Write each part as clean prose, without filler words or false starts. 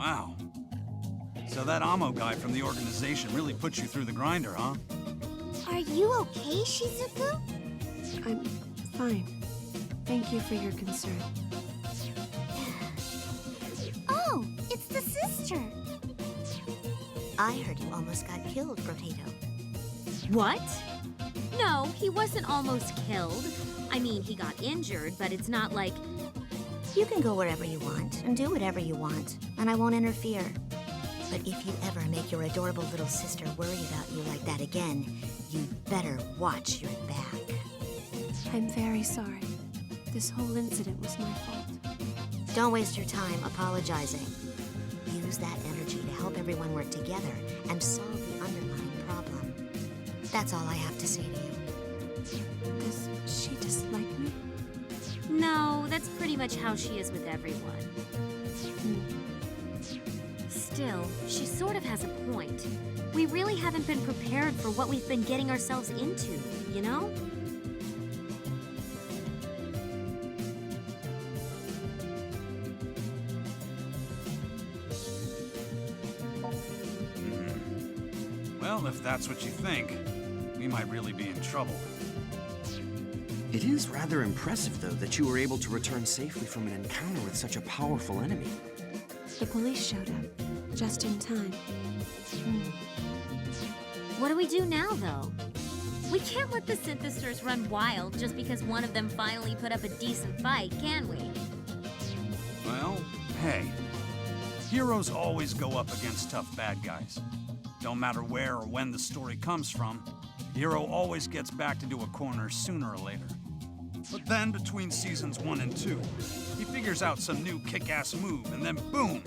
Wow. So that Amo guy from the organization really put you through the grinder, huh? Are you okay, Shizuku? I'm fine. Thank you for your concern. Oh, it's the sister. I heard you almost got killed, Potato. What? No, he wasn't almost killed. I mean, he got injured, but it's not like... You can go wherever you want and do whatever you want, and I won't interfere. But if you ever make your adorable little sister worry about you like that again, you'd better watch your back. I'm very sorry. This whole incident was my fault. Don't waste your time apologizing. Use that energy to help everyone work together and solve the underlying problem. That's all I have to say to you. Does she dislike me? No, that's pretty much how she is with everyone. Still, she sort of has a point. We really haven't been prepared for what we've been getting ourselves into, you know? Well, if that's what you think, we might really be in trouble. It is rather impressive, though, that you were able to return safely from an encounter with such a powerful enemy. The police showed up, just in time. What do we do now, though? We can't let the synthesizers run wild just because one of them finally put up a decent fight, can we? Well, hey. Heroes always go up against tough bad guys. Don't matter where or when the story comes from, the hero always gets backed into a corner sooner or later. But then, between seasons 1 and 2, he figures out some new kick-ass move, and then boom!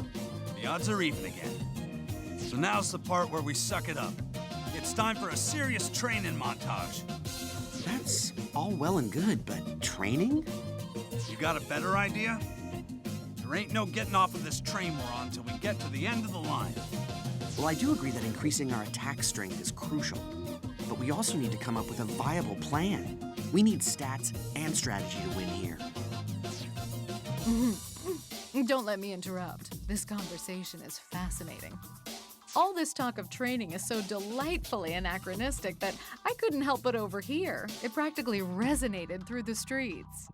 The odds are even again. So now's the part where we suck it up. It's time for a serious training montage. That's all well and good, but training? You got a better idea? There ain't no getting off of this train we're on till we get to the end of the line. Well, I do agree that increasing our attack strength is crucial. But we also need to come up with a viable plan. We need stats and strategy to win here. Don't let me interrupt. This conversation is fascinating. All this talk of training is so delightfully anachronistic that I couldn't help but overhear. It practically resonated through the streets.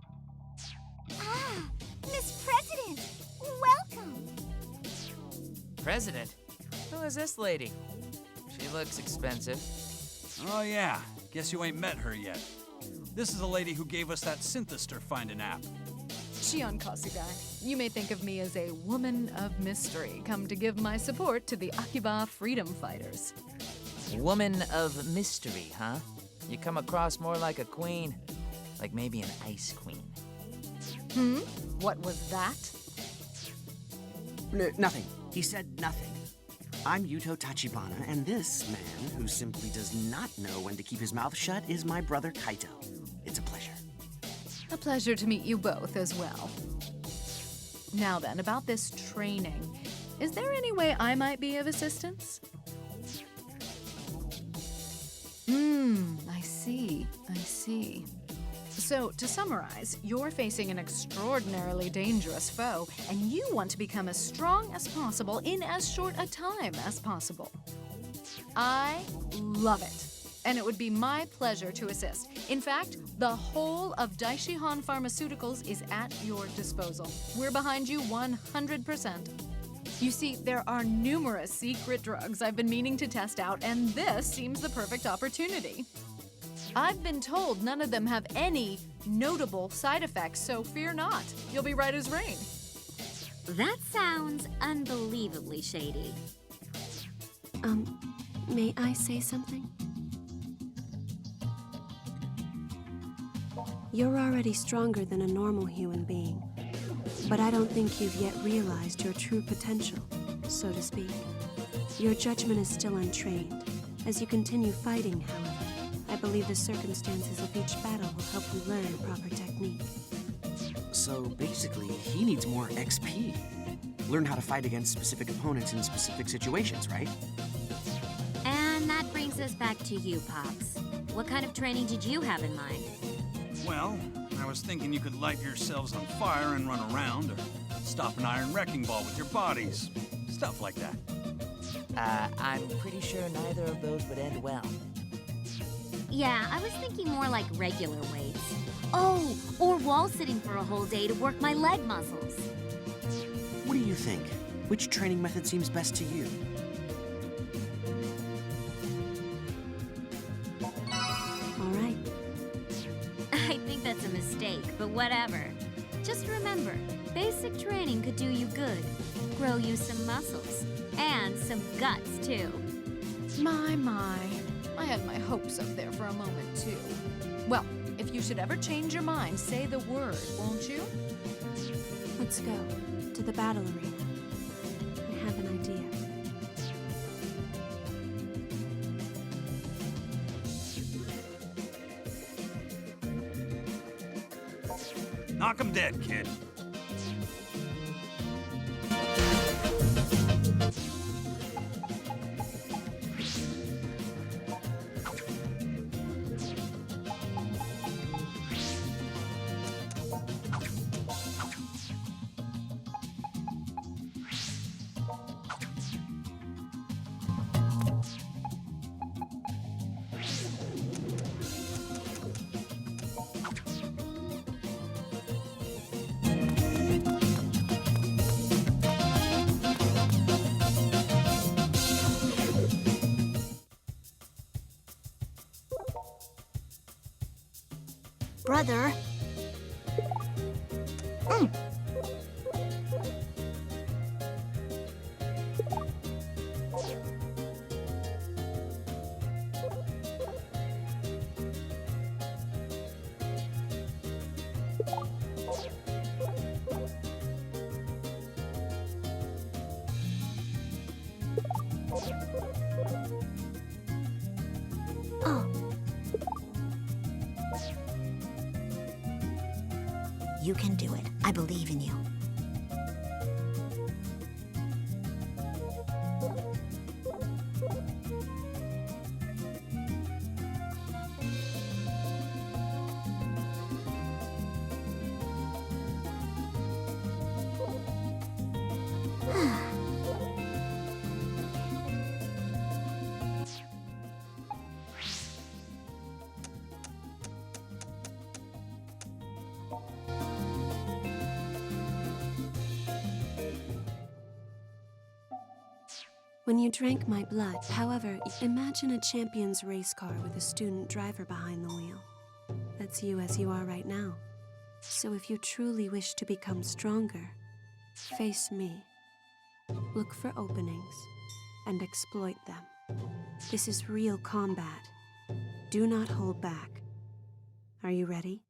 Ah, Miss President, welcome. President? Who is this lady? She looks expensive. Oh yeah, guess you ain't met her yet. This is the lady who gave us that synthesizer finding app. Shion Kasuga, you may think of me as a woman of mystery, come to give my support to the AKIBA freedom fighters. Woman of mystery, huh? You come across more like a queen. Like maybe an ice queen. What was that? Nothing. He said nothing. I'm Yuto Tachibana, and this man, who simply does not know when to keep his mouth shut, is my brother Kaito. It's a pleasure. A pleasure to meet you both as well. Now then, about this training. Is there any way I might be of assistance? I see. So, to summarize, you're facing an extraordinarily dangerous foe, and you want to become as strong as possible in as short a time as possible. I love it, and it would be my pleasure to assist. In fact, the whole of Daishihan Pharmaceuticals is at your disposal. We're behind you 100%. You see, there are numerous secret drugs I've been meaning to test out, and this seems the perfect opportunity. I've been told none of them have any notable side effects, so fear not. You'll be right as rain. That sounds unbelievably shady. May I say something? You're already stronger than a normal human being, but I don't think you've yet realized your true potential, so to speak. Your judgment is still untrained. As you continue fighting, however, I believe the circumstances of each battle will help you learn proper technique. So basically, he needs more XP. Learn how to fight against specific opponents in specific situations, right? And that brings us back to you, Pops. What kind of training did you have in mind? Well, I was thinking you could light yourselves on fire and run around, or stop an iron wrecking ball with your bodies. stuff like that. I'm pretty sure neither of those would end well. Yeah, I was thinking more like regular weights. Oh, or wall sitting for a whole day to work my leg muscles. What do you think? Which training method seems best to you? All right. I think that's a mistake, but whatever. Just remember, basic training could do you good. Grow you some muscles. And some guts, too. My. I had my hopes up there for a moment, too. Well, if you should ever change your mind, say the word, won't you? Let's go to the battle arena. I have an idea. Knock 'em dead, kid. Brother. Oh. You can do it. I believe in you. When you drank my blood, however, imagine a champion's race car with a student driver behind the wheel. That's you as you are right now. So if you truly wish to become stronger, face me. Look for openings and exploit them. This is real combat. Do not hold back. Are you ready?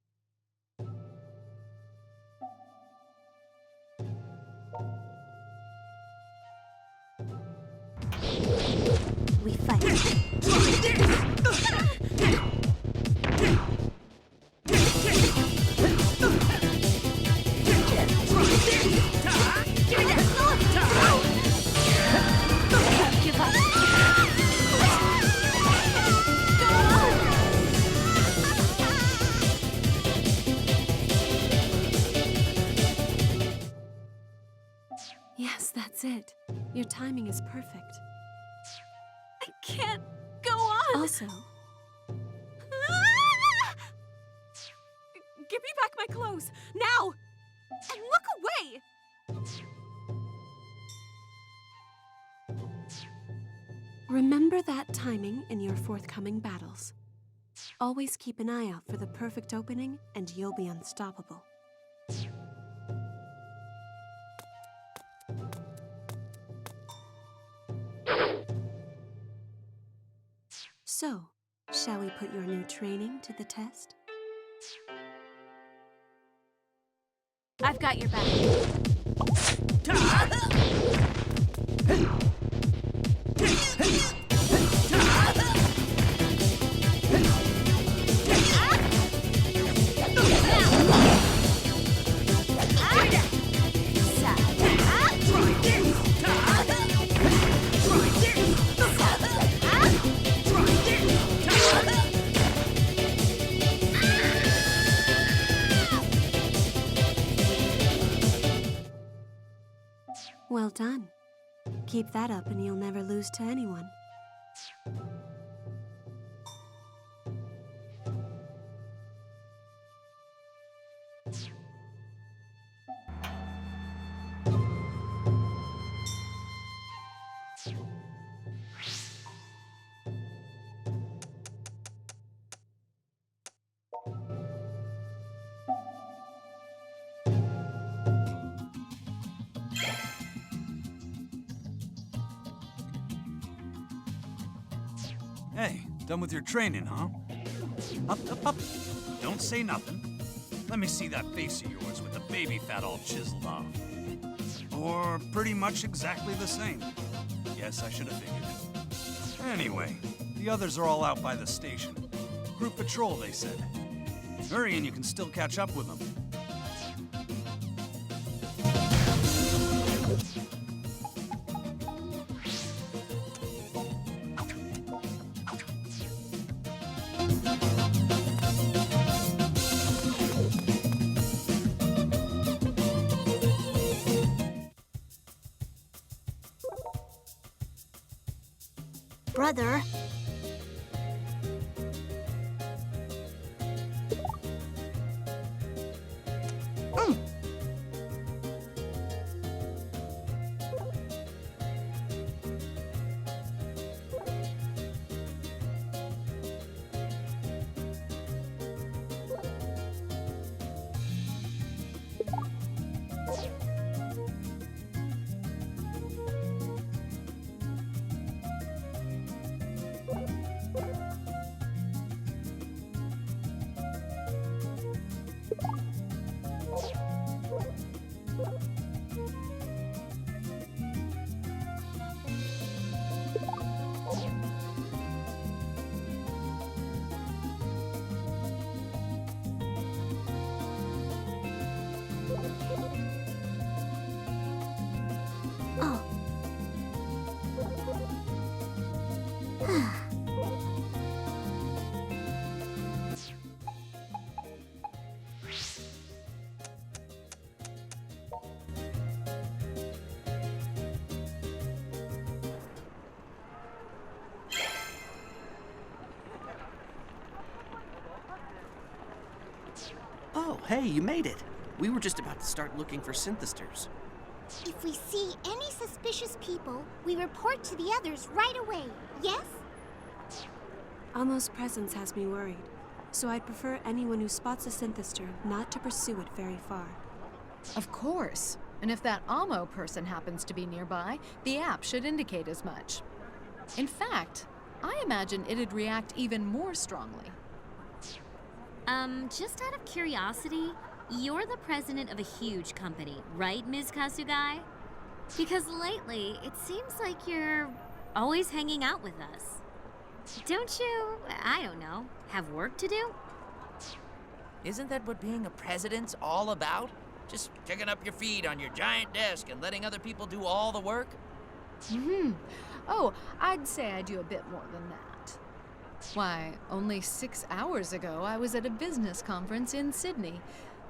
We fight. Give up. Yes, that's it. Your timing is perfect. I can't go on. Also, Give me back my clothes, now! And look away! remember that timing in your forthcoming battles. Always keep an eye out for the perfect opening, and you'll be unstoppable. So, shall we put your new training to the test? I've got your back. Well done. Keep that up and you'll never lose to anyone. Hey, done with your training, huh? Up, up, up. Don't say nothing. Let me see that face of yours with the baby fat all chiseled off. Or pretty much exactly the same. Guess I should have figured. Anyway, the others are all out by the station. Group patrol, they said. Hurry and you can still catch up with them. Brother. Oh, hey, you made it. We were just about to start looking for synthesters. If we see any suspicious people, we report to the others right away, yes? Almo's presence has me worried, so I'd prefer anyone who spots a synthester not to pursue it very far. Of course. And if that Amo person happens to be nearby, the app should indicate as much. In fact, I imagine it'd react even more strongly. Just out of curiosity, you're the president of a huge company, right, Ms. Kasugai? Because lately, it seems like you're always hanging out with us. Don't you, I don't know, have work to do? Isn't that what being a president's all about? Just kicking up your feet on your giant desk and letting other people do all the work? Oh, I'd say I do a bit more than that. Why, only 6 hours ago, I was at a business conference in Sydney.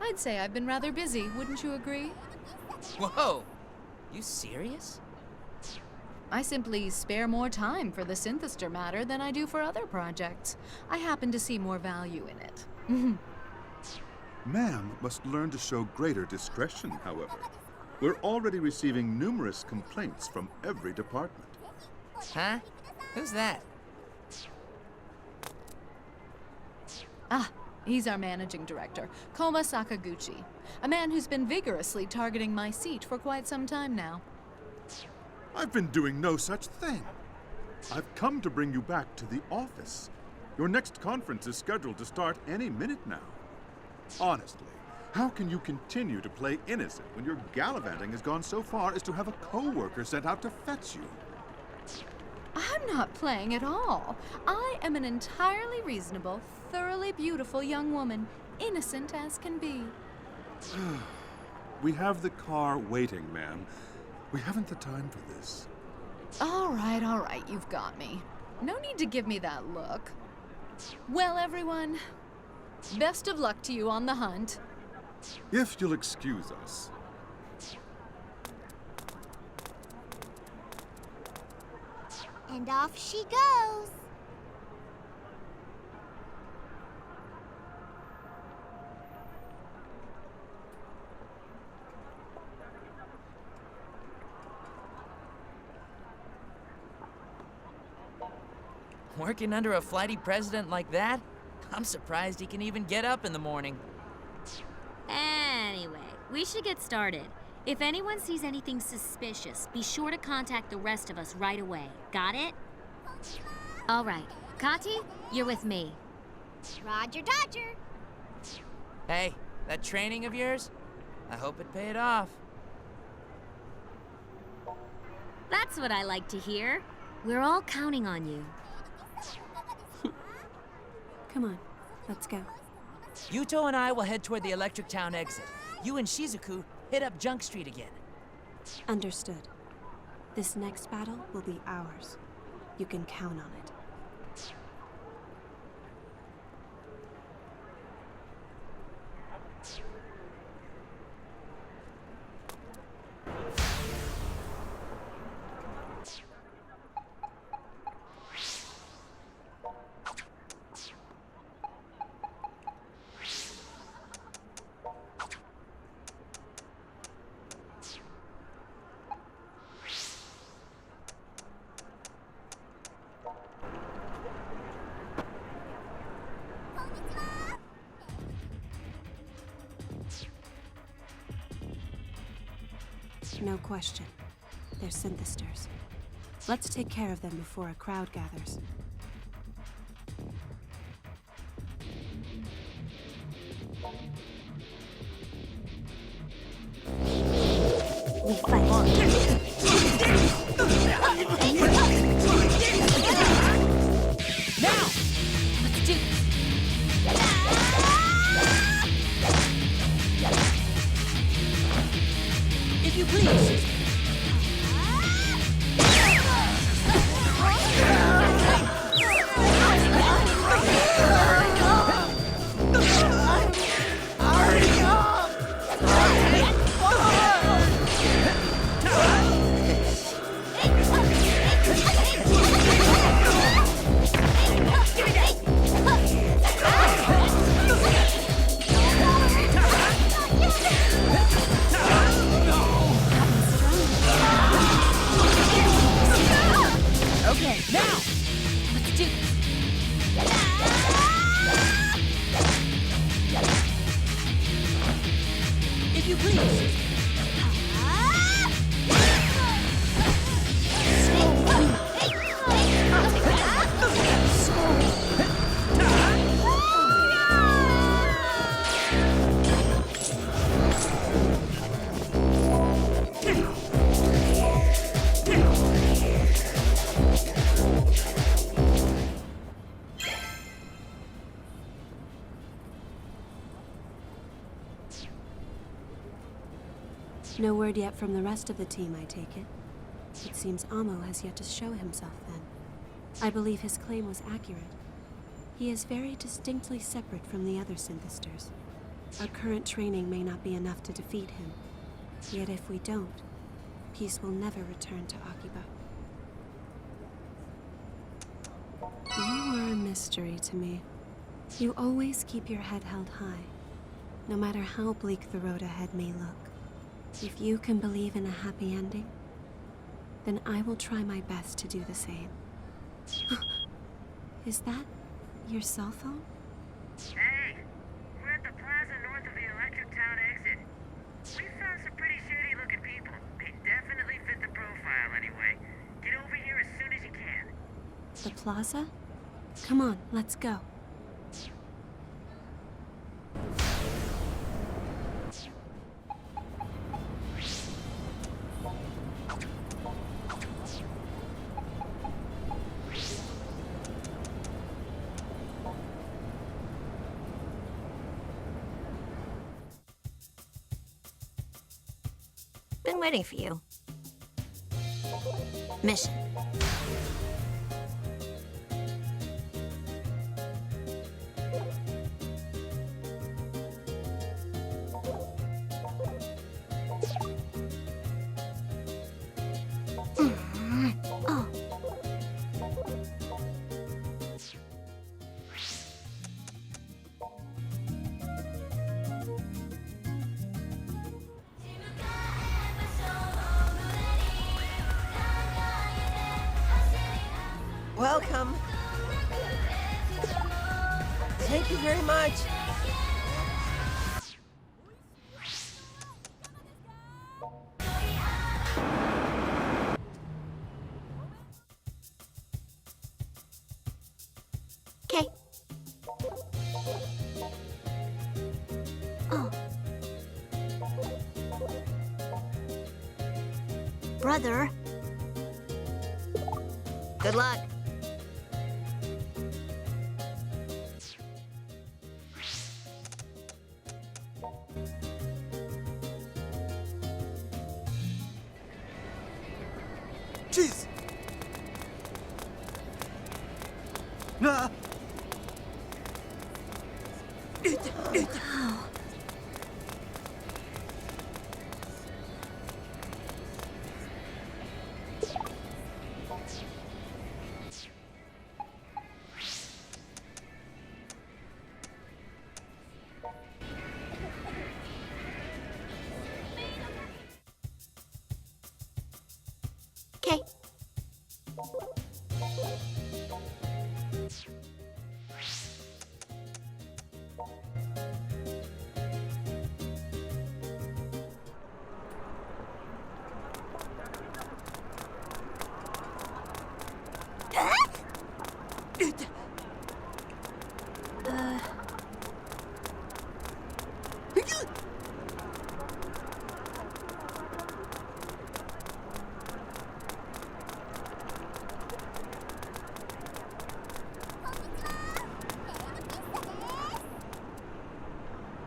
I'd say I've been rather busy, wouldn't you agree? Whoa! You serious? I simply spare more time for the synthester matter than I do for other projects. I happen to see more value in it. Ma'am must learn to show greater discretion, however. We're already receiving numerous complaints from every department. Huh? Who's that? He's our managing director, Koma Sakaguchi, a man who's been vigorously targeting my seat for quite some time now. I've been doing no such thing. I've come to bring you back to the office. Your next conference is scheduled to start any minute now. Honestly, how can you continue to play innocent when your gallivanting has gone so far as to have a co-worker sent out to fetch you? I'm not playing at all. I am an entirely reasonable, thoroughly beautiful young woman, innocent as can be. We have the car waiting, ma'am. We haven't the time for this. All right, you've got me. No need to give me that look. Well, everyone, best of luck to you on the hunt. If you'll excuse us. And off she goes. Working under a flighty president like that? I'm surprised he can even get up in the morning. Anyway, we should get started. If anyone sees anything suspicious, be sure to contact the rest of us right away. Got it? All right. Kati, you're with me. Roger, Dodger. Hey, that training of yours? I hope it paid off. That's what I like to hear. We're all counting on you. Come on, let's go. Yuto and I will head toward the Electric Town exit. You and Shizuku hit up Junk Street again. Understood. This next battle will be ours. You can count on it. No question. They're synthesters. Let's take care of them before a crowd gathers. We fight. Now! Let's do If you please! Okay, now! Let's do If you please! No word yet from the rest of the team, I take it. It seems Amo has yet to show himself then. I believe his claim was accurate. He is very distinctly separate from the other synthesters. Our current training may not be enough to defeat him. Yet if we don't, peace will never return to Akiba. You are a mystery to me. You always keep your head held high, no matter how bleak the road ahead may look. If you can believe in a happy ending, then I will try my best to do the same. Is that your cell phone? Hey, we're at the plaza north of the Electric Town exit. We found some pretty shady-looking people. They definitely fit the profile anyway. Get over here as soon as you can. The plaza? Come on, let's go. Been waiting for you. Mission. Oh. Welcome. Thank you very much. Okay. Oh. Brother. Good luck. Jeez! Nah. Oh. Okay.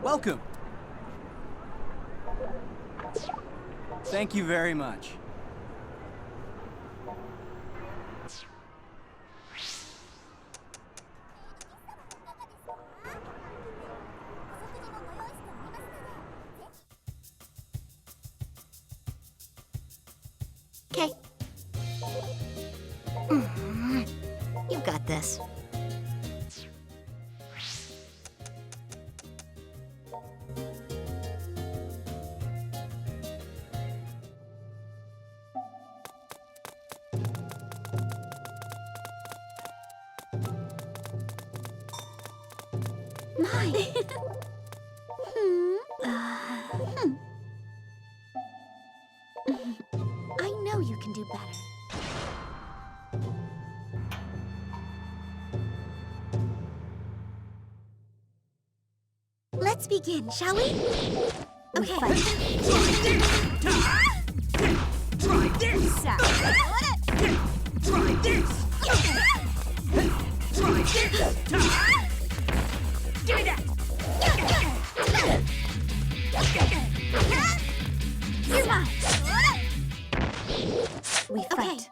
Welcome. Thank you very much. Okay. You got this. My. I know you can do better. Let's begin, shall we? Okay. Try this! Try this! Try this! Give me that! You're mine. We fight.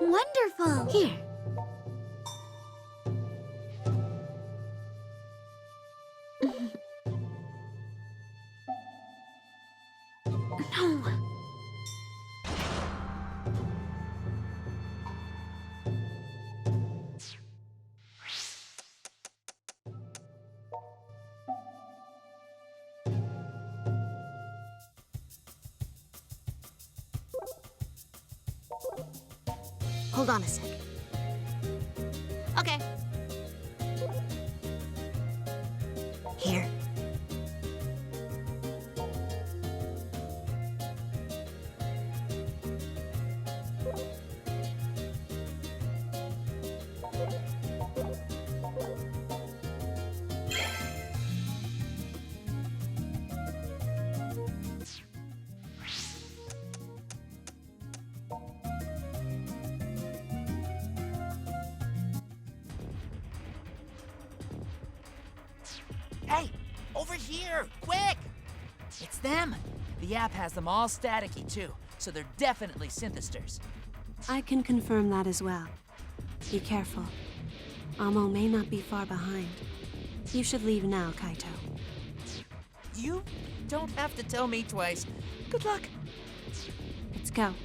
Wonderful. Here. No. Hold on a sec. Okay. Here. Hey, over here, quick! It's them. The app has them all staticky too, so they're definitely synthesters. I can confirm that as well. Be careful. Amo may not be far behind. You should leave now, Kaito. You don't have to tell me twice. Good luck. Let's go.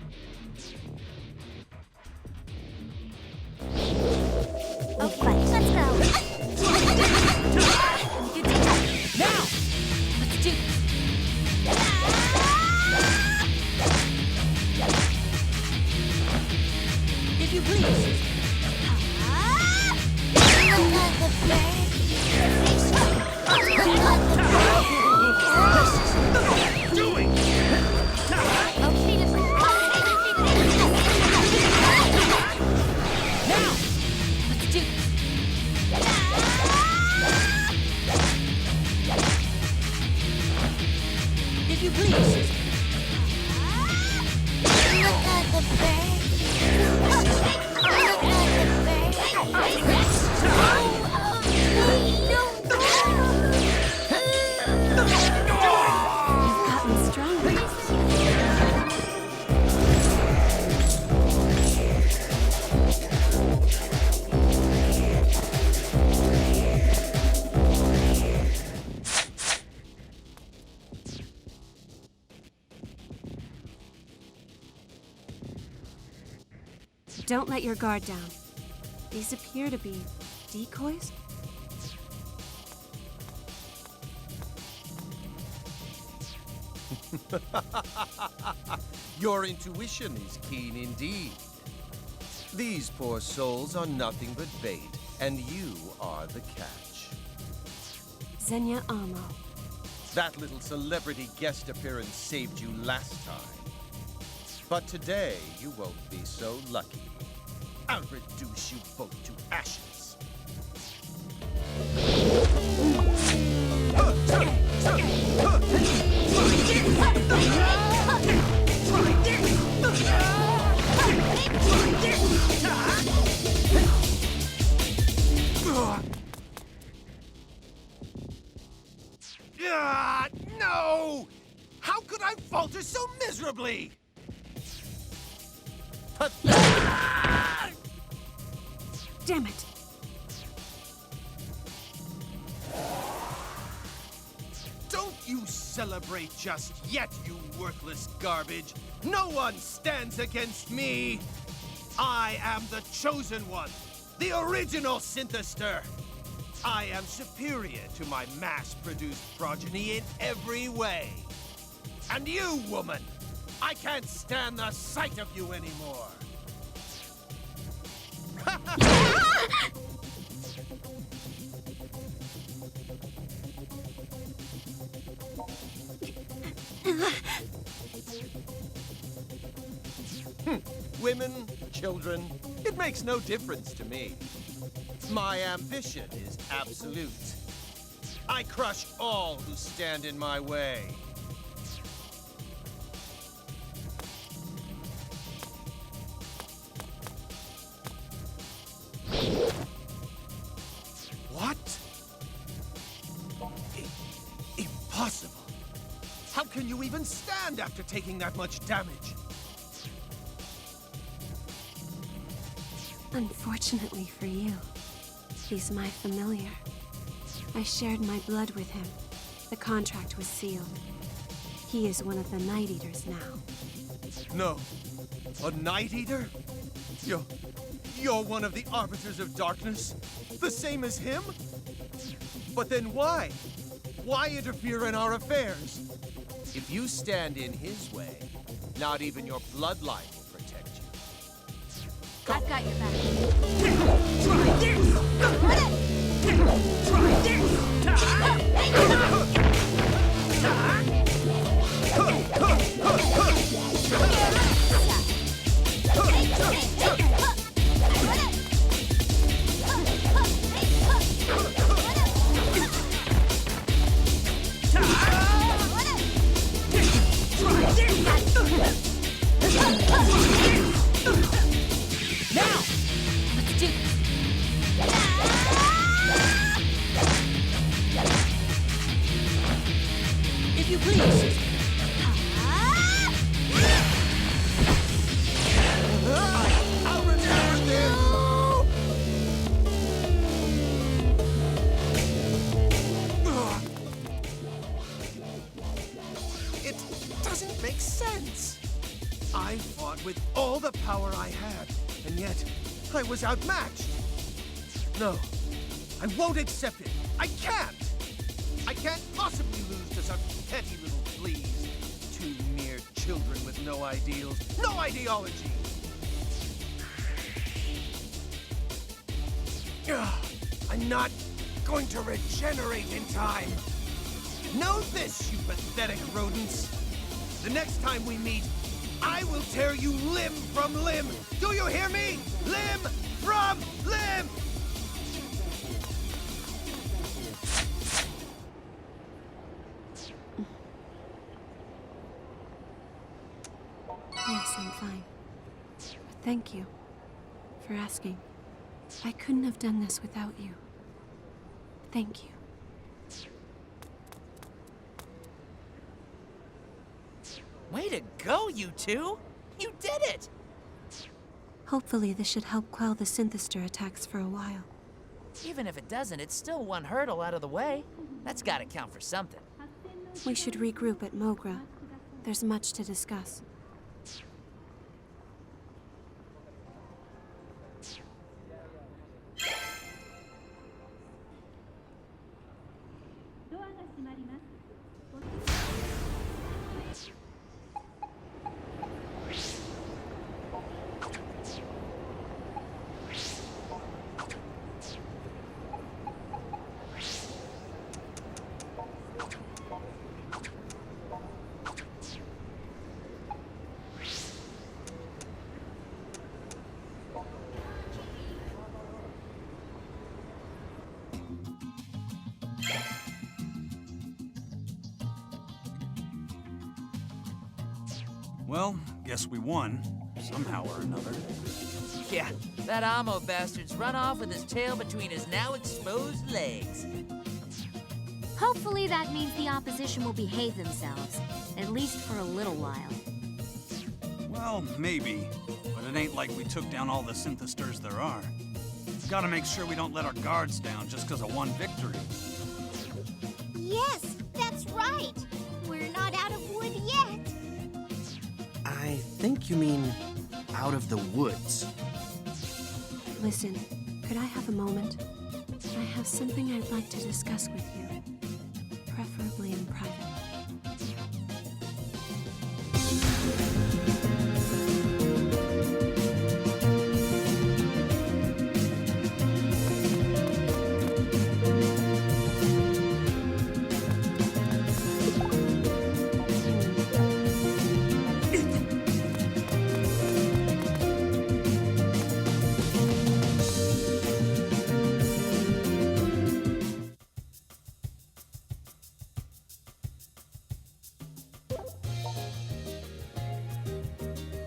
Okay, let's go. Don't let your guard down. These appear to be decoys? Your intuition is keen indeed. These poor souls are nothing but bait, and you are the catch. Xenia Amo. That little celebrity guest appearance saved you last time. But today, you won't be so lucky. I'll reduce you both to ashes. No! How could I falter so miserably? Damn it! Don't you celebrate just yet, you worthless garbage! No one stands against me! I am the chosen one, the original Synthester! I am superior to my mass-produced progeny in every way. And you, woman, I can't stand the sight of you anymore. Women, children, it makes no difference to me. My ambition is absolute. I crush all who stand in my way. What? Impossible. How can you even stand after taking that much damage? Unfortunately for you, he's my familiar. I shared my blood with him. The contract was sealed. He is one of the Night Eaters now. No. A Night Eater? You're one of the Arbiters of Darkness? The same as him? But then why? Why interfere in our affairs? If you stand in his way, not even your bloodline will protect you. I've got your back. Try this! Try this! Now! Let's do this! If you please! I'll remember this! It doesn't make sense. I fought with all the power I had, and yet I was outmatched. No, I won't accept it. I can't! I can't possibly lose to such petty little fleas. Two mere children with no ideals, no ideology. I'm not going to regenerate in time. Know this, you pathetic rodents. The next time we meet, I will tear you limb from limb. Do you hear me? Limb from limb! Yes, I'm fine. But thank you for asking. I couldn't have done this without you. Thank you. Way to go, you two! You did it! Hopefully this should help quell the Synthester attacks for a while. Even if it doesn't, it's still one hurdle out of the way. That's gotta count for something. We should regroup at Mogra. There's much to discuss. Well, guess we won, somehow or another. Yeah, that Amo bastard's run off with his tail between his now exposed legs. Hopefully that means the opposition will behave themselves, at least for a little while. Well, maybe, but it ain't like we took down all the synthesters there are. Gotta make sure we don't let our guards down just because of one victory. Yes, that's right. We're not out of wood yet. I think you mean out of the woods. Listen, could I have a moment? I have something I'd like to discuss with you, preferably in private.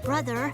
Brother.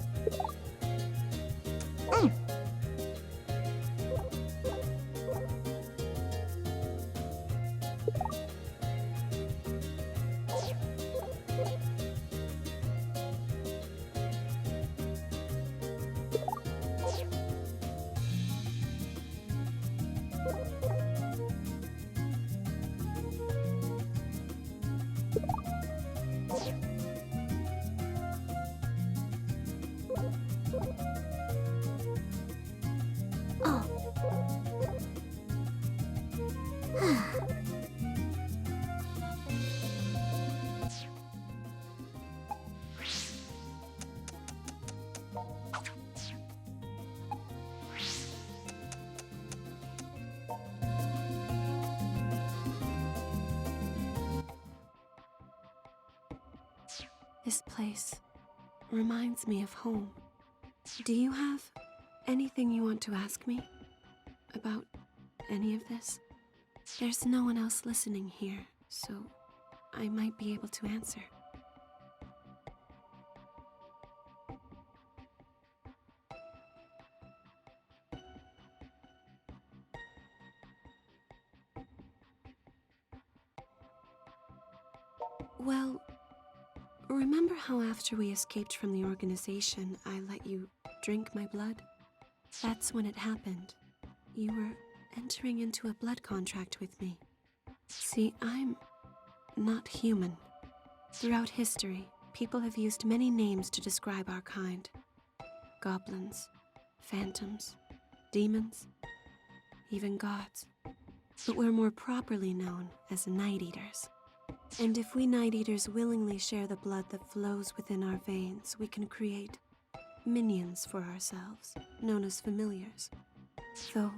This place reminds me of home. Do you have anything you want to ask me about any of this? There's no one else listening here, so I might be able to answer. Well, remember how after we escaped from the organization, I let you drink my blood? That's when it happened. You were entering into a blood contract with me. See, I'm not human. Throughout history, people have used many names to describe our kind. Goblins, phantoms, demons, even gods. But we're more properly known as Night Eaters. And if we Night Eaters willingly share the blood that flows within our veins, we can create minions for ourselves, known as familiars. Though,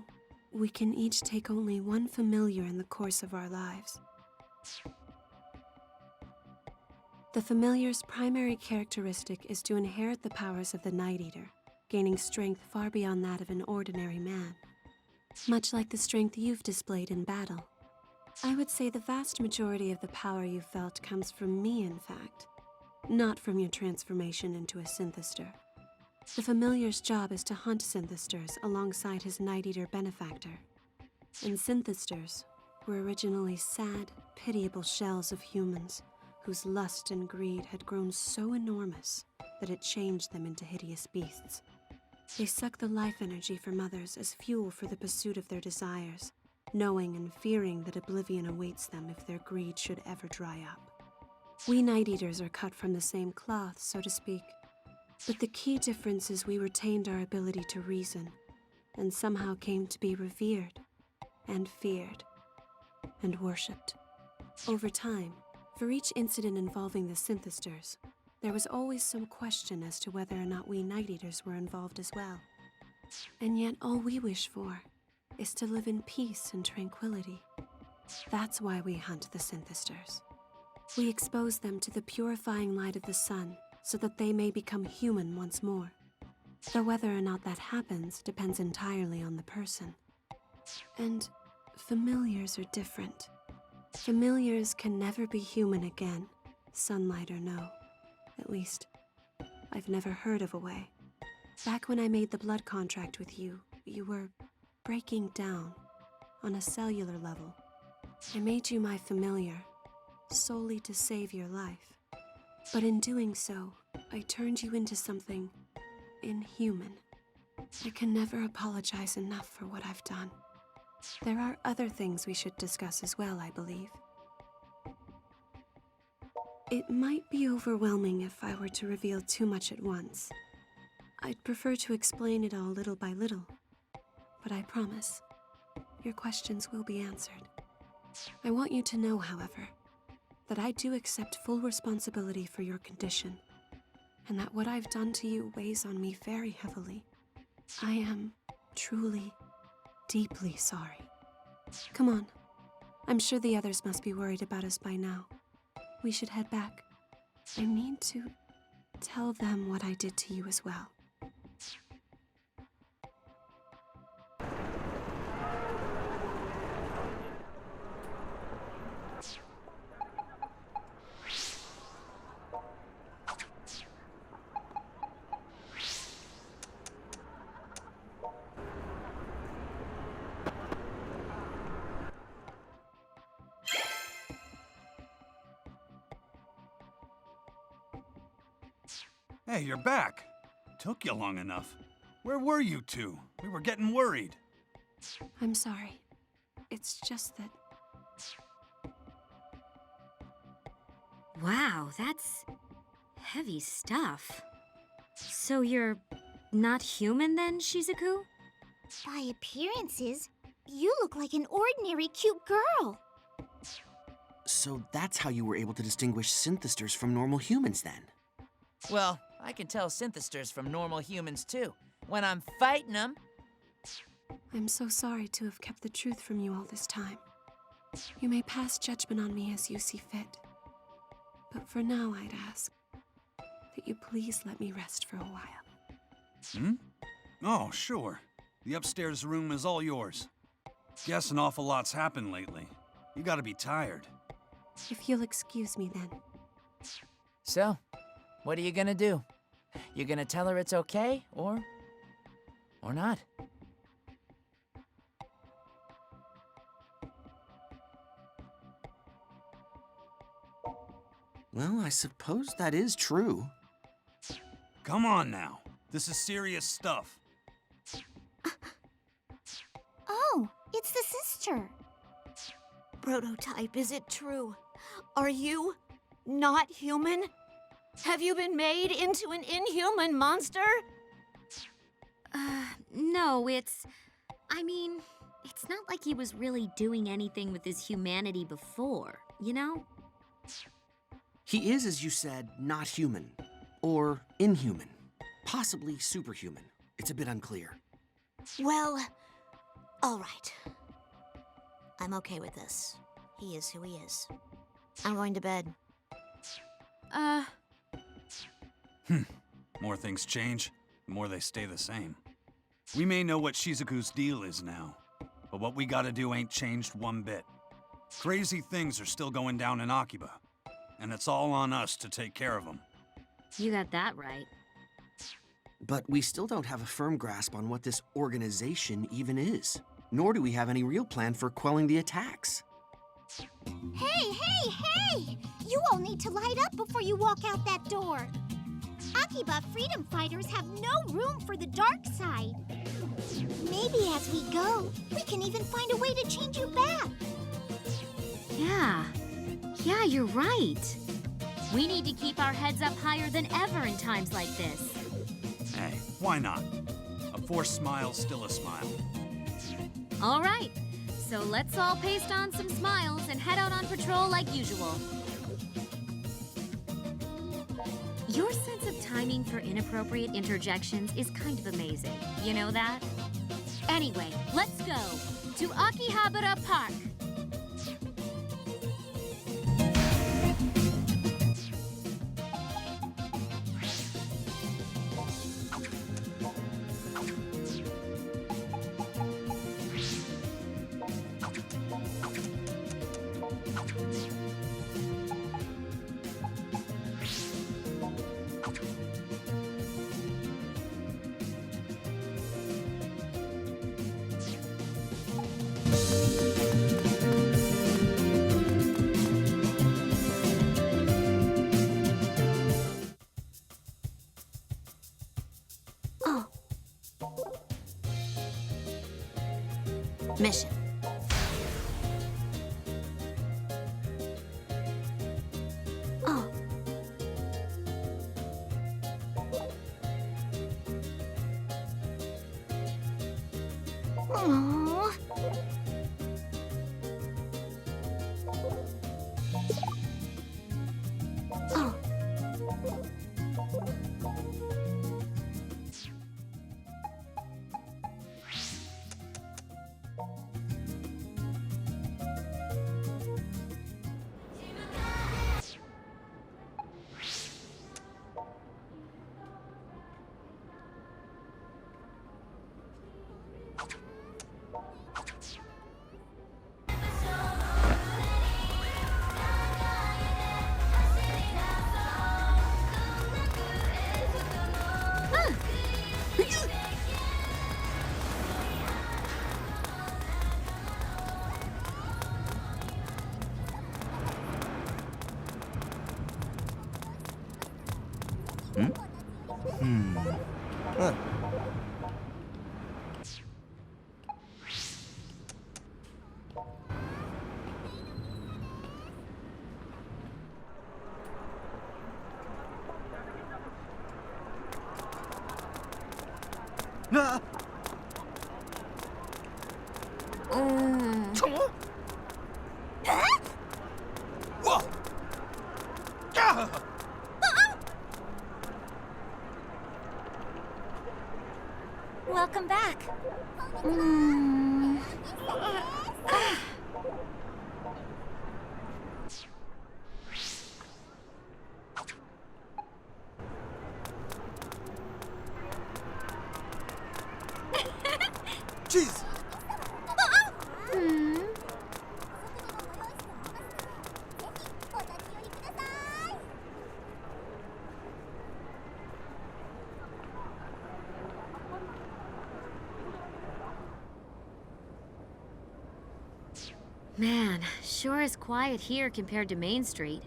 we can each take only one familiar in the course of our lives. The familiar's primary characteristic is to inherit the powers of the Night Eater, gaining strength far beyond that of an ordinary man. Much like the strength you've displayed in battle. I would say the vast majority of the power you felt comes from me, in fact, not from your transformation into a synthester. The familiar's job is to hunt synthesters alongside his Night Eater benefactor. And synthesters were originally sad, pitiable shells of humans whose lust and greed had grown so enormous that it changed them into hideous beasts. They suck the life energy from others as fuel for the pursuit of their desires, knowing and fearing that oblivion awaits them if their greed should ever dry up. We Night Eaters are cut from the same cloth, so to speak. But the key difference is we retained our ability to reason, and somehow came to be revered, and feared, and worshipped. Over time, for each incident involving the Synthesters, there was always some question as to whether or not we Night Eaters were involved as well. And yet all we wish for is to live in peace and tranquility. That's why we hunt the Synthesters. We expose them to the purifying light of the sun so that they may become human once more. Though whether or not that happens depends entirely on the person. And familiars are different. Familiars can never be human again, sunlight or no. At least, I've never heard of a way. Back when I made the blood contract with you, you were breaking down on a cellular level. I made you my familiar, solely to save your life. But in doing so, I turned you into something inhuman. I can never apologize enough for what I've done. There are other things we should discuss as well, I believe. It might be overwhelming if I were to reveal too much at once. I'd prefer to explain it all little by little. But I promise, your questions will be answered. I want you to know, however, that I do accept full responsibility for your condition, and that what I've done to you weighs on me very heavily. I am truly, deeply sorry. Come on. I'm sure the others must be worried about us by now. We should head back. I need to tell them what I did to you as well. Hey, you're back. Took you long enough. Where were you two? We were getting worried. I'm sorry. It's just that... Wow, that's heavy stuff. So you're not human then, Shizuku? By appearances, you look like an ordinary cute girl. So that's how you were able to distinguish Synthesters from normal humans then? Well, I can tell Synthesters from normal humans too, when I'm fighting them. I'm so sorry to have kept the truth from you all this time. You may pass judgment on me as you see fit. But for now, I'd ask that you please let me rest for a while. Oh, sure. The upstairs room is all yours. Guess an awful lot's happened lately. You gotta be tired. If you'll excuse me then. So, what are you gonna do? You gonna tell her it's okay, or not? Well, I suppose that is true. Come on now. This is serious stuff. Oh, it's the sister. Prototype, is it true? Are you not human? Have you been made into an inhuman monster? No, I mean, it's not like he was really doing anything with his humanity before, you know? He is, as you said, not human. Or inhuman. Possibly superhuman. It's a bit unclear. Well, all right. I'm okay with this. He is who he is. I'm going to bed. More things change, the more they stay the same. We may know what Shizuku's deal is now, but what we gotta do ain't changed one bit. Crazy things are still going down in Akiba, and it's all on us to take care of them. You got that right. But we still don't have a firm grasp on what this organization even is. Nor do we have any real plan for quelling the attacks. Hey! You all need to light up before you walk out that door. Akiba freedom fighters have no room for the dark side. Maybe as we go, we can even find a way to change you back. Yeah, you're right. We need to keep our heads up higher than ever in times like this. Hey, why not? A forced smile's still a smile. All right, so let's all paste on some smiles and head out on patrol like usual. Your sense of timing for inappropriate interjections is kind of amazing. You know that? Anyway, let's go to Akihabara Park. Mission. Oh. Aww. Oh. Ah! Whoa! Ah! Welcome back. Jeez! Man, sure is quiet here compared to Main Street.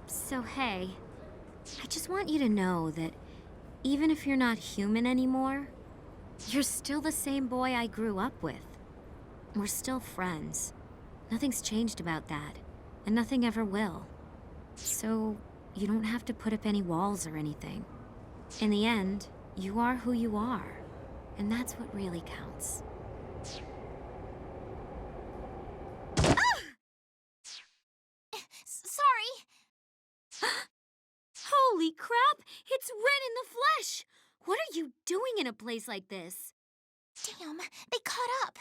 So hey, I just want you to know that even if you're not human anymore, you're still the same boy I grew up with. We're still friends. Nothing's changed about that, and nothing ever will. So you don't have to put up any walls or anything. In the end, you are who you are. And that's what really counts. Sorry. Holy crap! It's Ren in the flesh! What are you doing in a place like this? Damn, they caught up.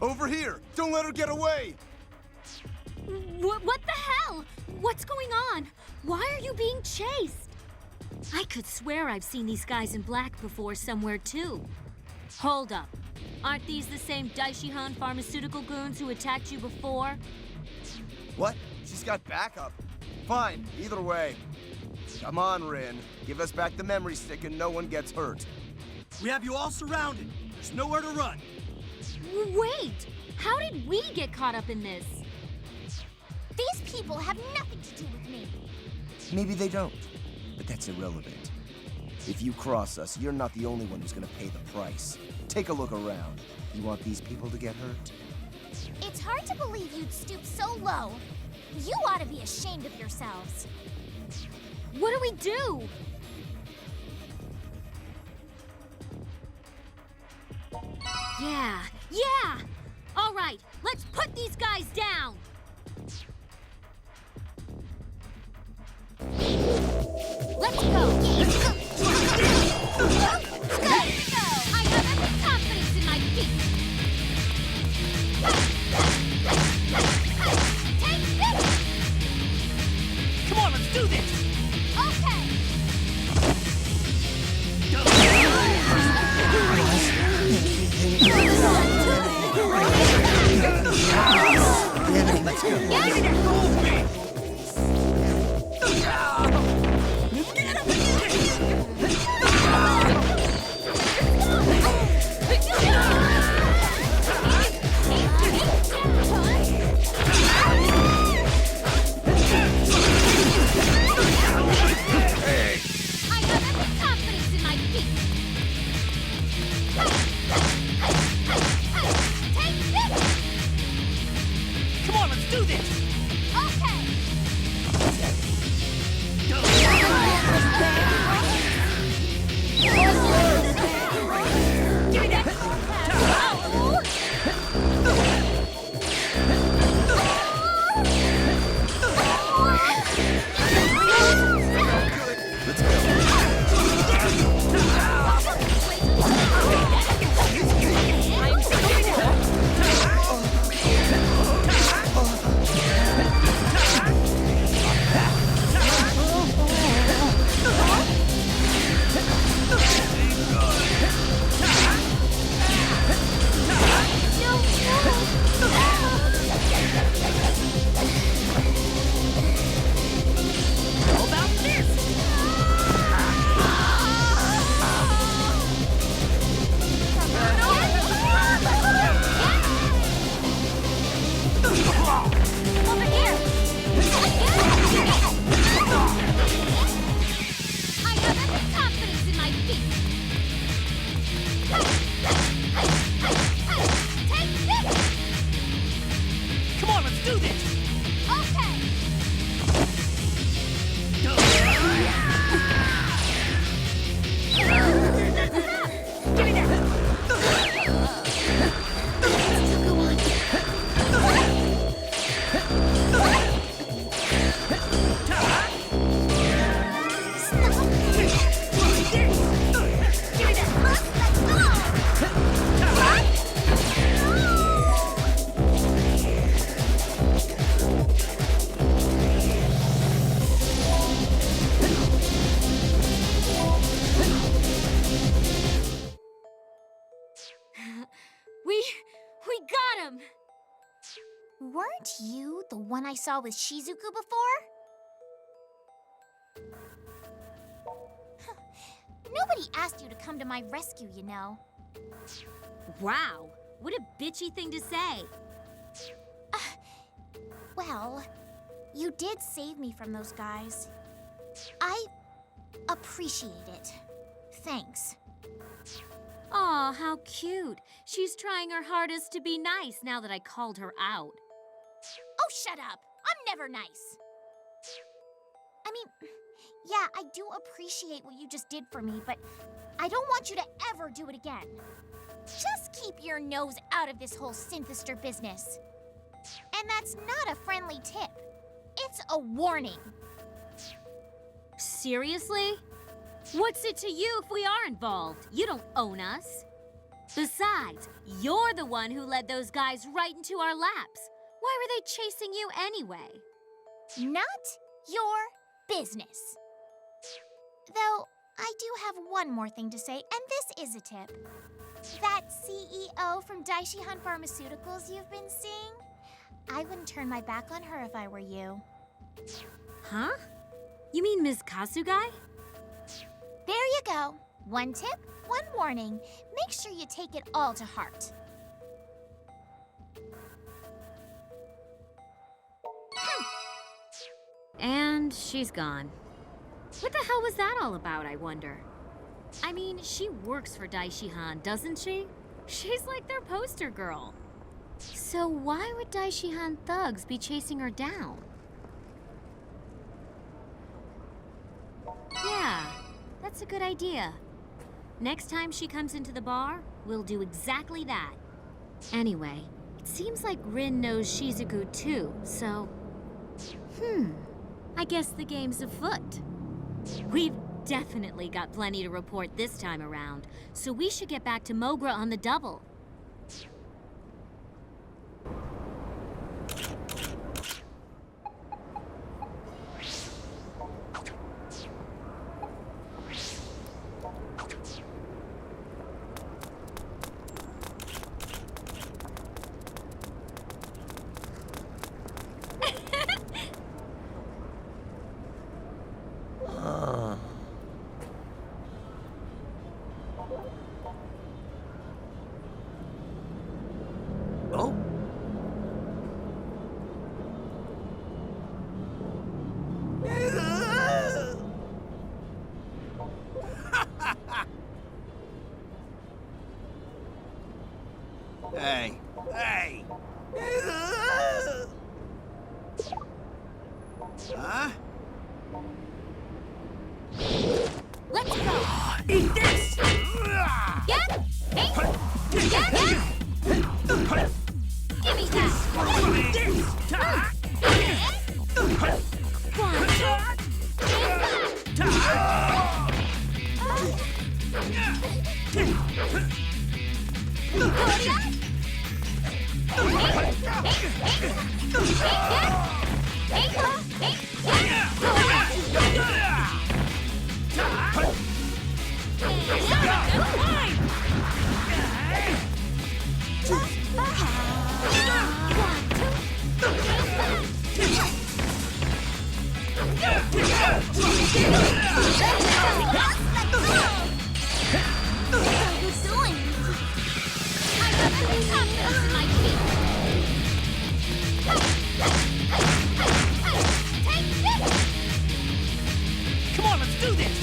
Over here! Don't let her get away! What the hell? What's going on? Why are you being chased? I could swear I've seen these guys in black before somewhere too. Hold up. Aren't these the same Daishihan pharmaceutical goons who attacked you before? What? She's got backup. Fine, either way. Come on, Rin. Give us back the memory stick and no one gets hurt. We have you all surrounded. There's nowhere to run. Wait! How did we get caught up in this? These people have nothing to do with me. Maybe they don't, but that's irrelevant. If you cross us, you're not the only one who's gonna pay the price. Take a look around. You want these people to get hurt? It's hard to believe you'd stoop so low. You ought to be ashamed of yourselves. What do we do? Yeah, yeah! All right, let's put these guys down! Let's go! Let's go! I have every confidence in my feet! Take this! Come on, let's do this! Okay! Let's go. Move me! I have every confidence in my feet! Take this! Come on, let's do this! Okay! Give me that! Let's go. How about this? Over here! I have every confidence in my feet! Take this! Come on, let's do this! Okay! Give me that! We got him! Weren't you the one I saw with Shizuku before? Nobody asked you to come to my rescue, you know. Wow, what a bitchy thing to say. Well, you did save me from those guys. I appreciate it. Thanks. Aw, how cute. She's trying her hardest to be nice now that I called her out. Oh, shut up! I'm never nice. I mean, yeah, I do appreciate what you just did for me, but I don't want you to ever do it again. Just keep your nose out of this whole Synthester business. And that's not a friendly tip. It's a warning. Seriously? What's it to you if we are involved? You don't own us. Besides, you're the one who led those guys right into our laps. Why were they chasing you anyway? Not your business. Though, I do have one more thing to say, and this is a tip. That CEO from Daishihan Pharmaceuticals you've been seeing? I wouldn't turn my back on her if I were you. Huh? You mean Ms. Kasugai? There you go. One tip, one warning. Make sure you take it all to heart. And she's gone. What the hell was that all about, I wonder? I mean, she works for Daishihan, doesn't she? She's like their poster girl. So why would Daishihan thugs be chasing her down? Yeah, that's a good idea. Next time she comes into the bar, we'll do exactly that. Anyway, it seems like Rin knows Shizuku too, so... I guess the game's afoot. We've definitely got plenty to report this time around, so we should get back to Mogra on the double. Oh? Hey, hey! Huh? Let's go! Eat this! Get! Hey! Get! Give me that! Come on, let's do this!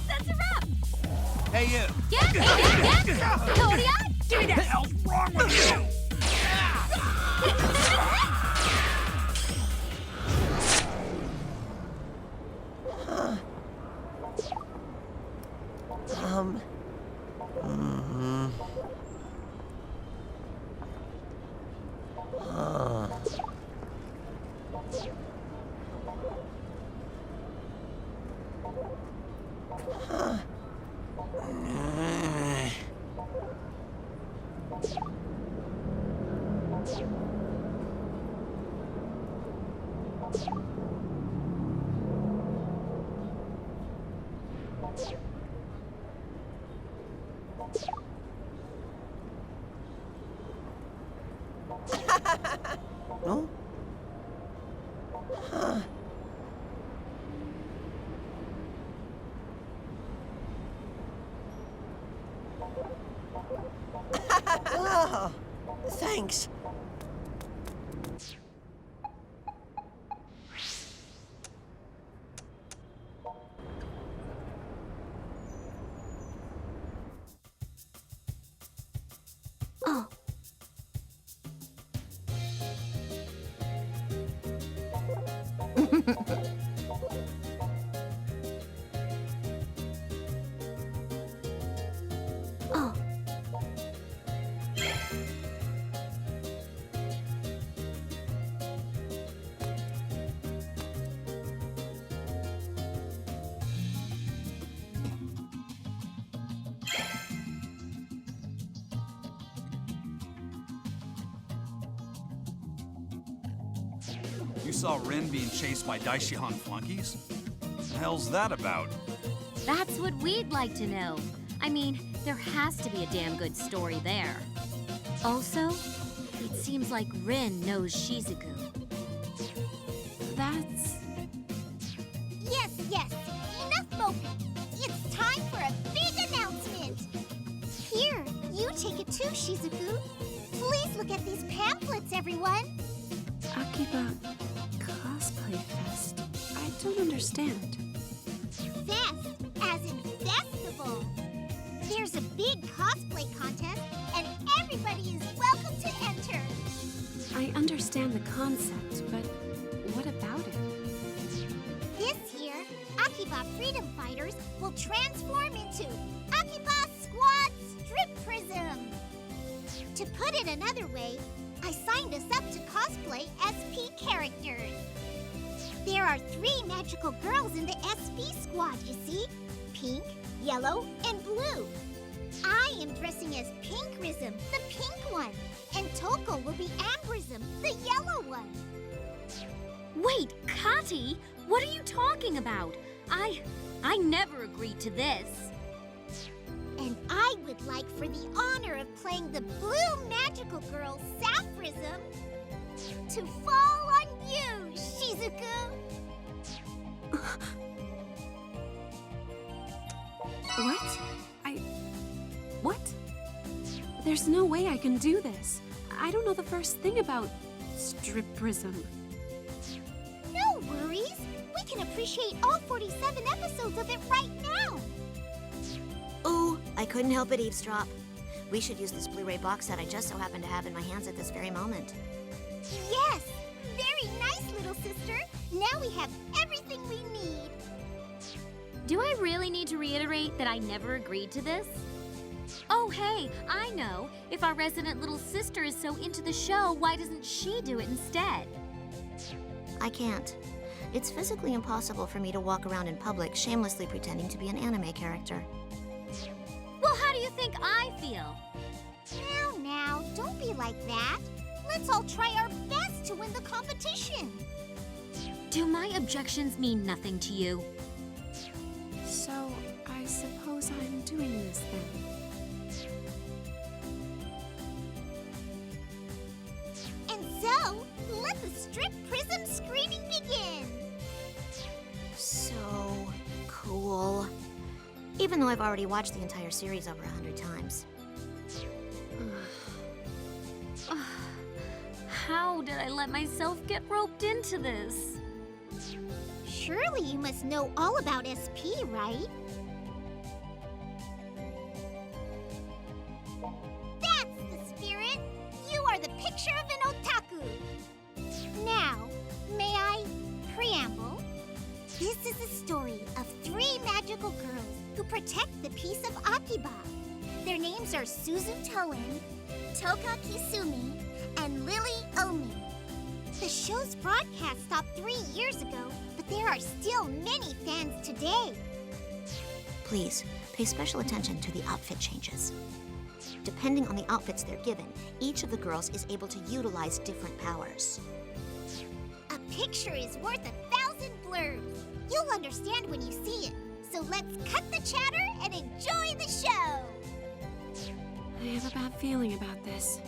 That's a wrap! Hey, you! Get! Kodia! Give me that! What the hell's wrong with you? No? Oh, thanks. Oh. Oh. You saw Rin being chased by Daishihan flunkies? The hell's that about? That's what we'd like to know. I mean, there has to be a damn good story there. Also, it seems like Rin knows Shizuku. That's... Yes. Enough moping. It's time for a big announcement. Here, you take it too, Shizuku. Please look at these pamphlets, everyone. Akiba Cosplay Fest. I don't understand. Fest, as in festival. There's a big cosplay contest, and everybody is welcome to enter. I understand the concept, but Akiba Freedom Fighters will transform into AKIBA'S Squad Strip Prism. To put it another way, I signed us up to cosplay SP characters. There are 3 magical girls in the SP squad, you see? Pink, yellow, and blue. I am dressing as Pinkrism, the pink one, and Toko will be Ambrism, the yellow one. Wait, Kati, what are you talking about? I never agreed to this. And I would like for the honor of playing the blue magical girl, Sapphism, to fall on you, Shizuku. What? What? There's no way I can do this. I don't know the first thing about striprism. No worries. We can appreciate all 47 episodes of it right now. Ooh, I couldn't help but eavesdrop. We should use this Blu-ray box set I just so happen to have in my hands at this very moment. Yes! Very nice, little sister. Now we have everything we need. Do I really need to reiterate that I never agreed to this? Oh, hey, I know. If our resident little sister is so into the show, why doesn't she do it instead? I can't. It's physically impossible for me to walk around in public shamelessly pretending to be an anime character. Well, how do you think I feel? Now, don't be like that. Let's all try our best to win the competition. Do my objections mean nothing to you? So, I suppose I'm doing this then. And so, let the strip prism screening begin. So cool. Even though I've already watched the entire series over 100 times. How did I let myself get roped into this? Surely you must know all about SP, right? That's the spirit! You are the picture of an otaku! Now, may I preamble? This is the story of 3 magical girls who protect the peace of Akiba. Their names are Suzu Toen, Toka Kisumi, and Lily Omi. The show's broadcast stopped 3 years ago, but there are still many fans today. Please, pay special attention to the outfit changes. Depending on the outfits they're given, each of the girls is able to utilize different powers. A picture is worth 1,000 blurbs. You'll understand when you see it. So let's cut the chatter and enjoy the show! I have a bad feeling about this.